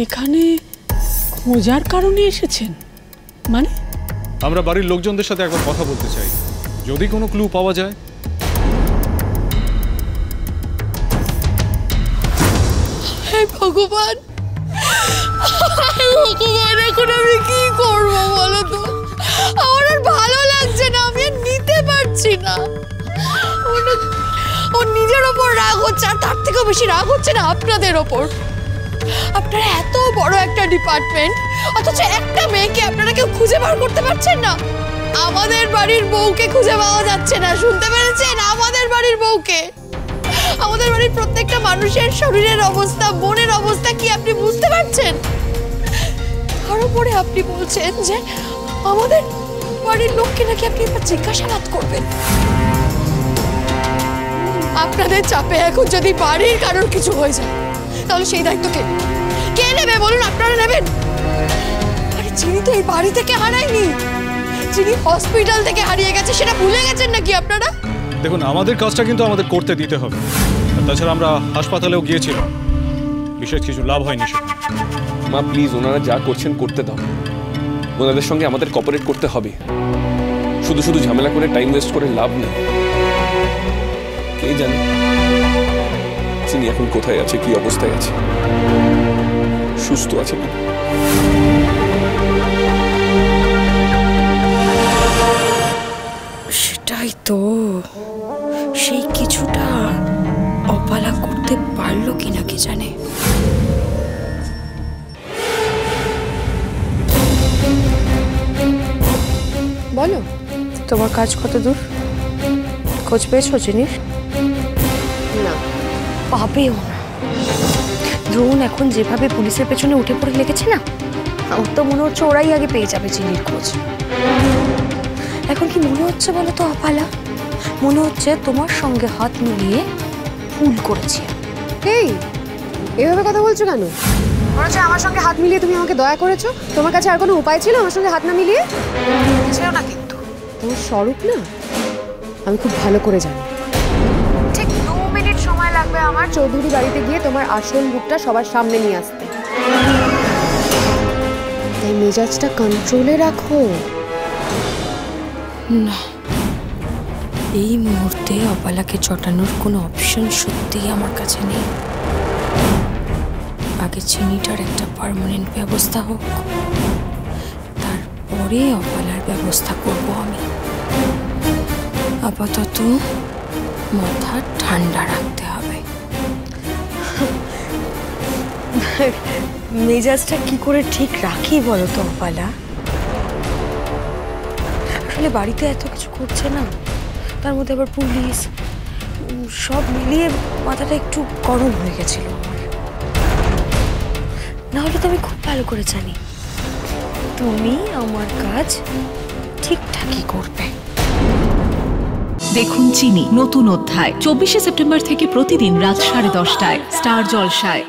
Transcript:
এখানে খোঁজার কারণে এসেছেন? মানে আমরা বাড়ির লোকজনদের সাথে একবার কথা বলতে চাই, যদি কোনো ক্লু পাওয়া যায়। হে ভগবান, ভগবান, এখন আমি কি করবো বলো তো? আমার আর ভালো লাগছে না, আমি আর নিতে পারছি না। ও নিজের ওপর রাগ হচ্ছে, আর তার থেকেও বেশি রাগ হচ্ছে না আপনাদের ওপর। আপনারা এত বড় একটা ডিপার্টমেন্ট, অথচ একটা মেয়েকে আপনারা কেউ খুঁজে বার করতে পারছেন না। আমাদের বাড়ির বউকে খুঁজে পাওয়া যাচ্ছে না, শুনতে পেরেছেন? আমাদের বাড়ির বউকে। আমাদের বাড়ির প্রত্যেকটা মানুষের শরীরের অবস্থা, মনের অবস্থা কি আপনি বুঝতে পারছেন? তার উপরে আপনি বলছেন যে আমাদের বাড়ির লোককে নাকি আপনি এবার জিজ্ঞাসাবাদ করবেন। আপনাদের চাপে এখন যদি বাড়ির কারোর কিছু হয়ে যায়, তাহলে সেই দায়িত্ব কে নেবে বলুন? আপনারা নেবেন? আরে চিনি তো এই বাড়ি থেকে হারায়নি, চিনি হসপিটাল থেকে হারিয়ে গেছে, সেটা ভুলে গেছেন নাকি আপনারা? দেখুন, আমাদের কাজটা কিন্তু আমাদের করতে দিতে হবে। তাছাড়া আমরা হাসপাতালেও গিয়েছিলাম, বিশেষ কিছু লাভ হয়নি। মা প্লিজ, ওনারা যা করছেন করতে দাও। ওনাদের সঙ্গে আমাদের কোঅপারেট করতে হবে। শুধু শুধু ঝামেলা করে টাইম ওয়েস্ট করে লাভ নেই। কে জানে চিনি এখন কোথায় আছে, কি অবস্থায় আছে, সুস্থ আছে কি? সেটাই তো, সেই কিছুটা অপালা করতে পারলো কিনা কে জানে। বলো, তোমার কাজ কত দূর? খোঁজ পেয়েছো চিনির? না, পাবেও না। দ্রোণ এখন যেভাবে পুলিশের পেছনে উঠে পড়ে লেগেছে না, আমার তো মনে হচ্ছে ওরাই আগে পেয়ে যাবে চিনির খোঁজ। এখন কি মনে হচ্ছে বলো তো অপালা? মনে হচ্ছে তোমার সঙ্গে হাত মিলিয়ে ভুল করেছি। এই, এভাবে কথা বলছো কেন? মনে হচ্ছে আমার সঙ্গে হাত মিলিয়ে তুমি আমাকে দয়া করেছো? তোমার কাছে আর কোনো উপায় ছিল আমার সঙ্গে হাত না মিলিয়ে? ছিল না কিন্তু। তোমার স্বরূপ না আমি খুব ভালো করে জানি। ঠিক 2 মিনিট সময় লাগবে আমার চৌধুরী বাড়িতে গিয়ে তোমার আসল রূপটা সবার সামনে নিয়ে আসতে। তাই মেজাজটা কন্ট্রোলে রাখো। না, এই মুহূর্তে অপালাকে চটানোর কোনো অপশন সত্যিই আমার কাছে নেই। আগে চিনিটার একটা পার্মানেন্ট ব্যবস্থা হোক, তারপরে অপালার ব্যবস্থা করব আমি। আপাতত মাথা ঠান্ডা রাখতে হবে। মেজাজটা কি করে ঠিক রাখি বলো তো অপালা? আসলে বাড়িতে এত কিছু করছে না, তার মধ্যে আবার পুলিশ, সব মিলিয়ে মাথাটা একটু গরম হয়ে গেছিল আমার। না হলে তো আমি খুব ভালো করে জানি তুমি আমার কাজ ঠিকঠাকই করবে। দেখুন চিনি নতুন অধ্যায় 24শে সেপ্টেম্বর থেকে প্রতিদিন রাত 10:30টায় স্টার জলসায়।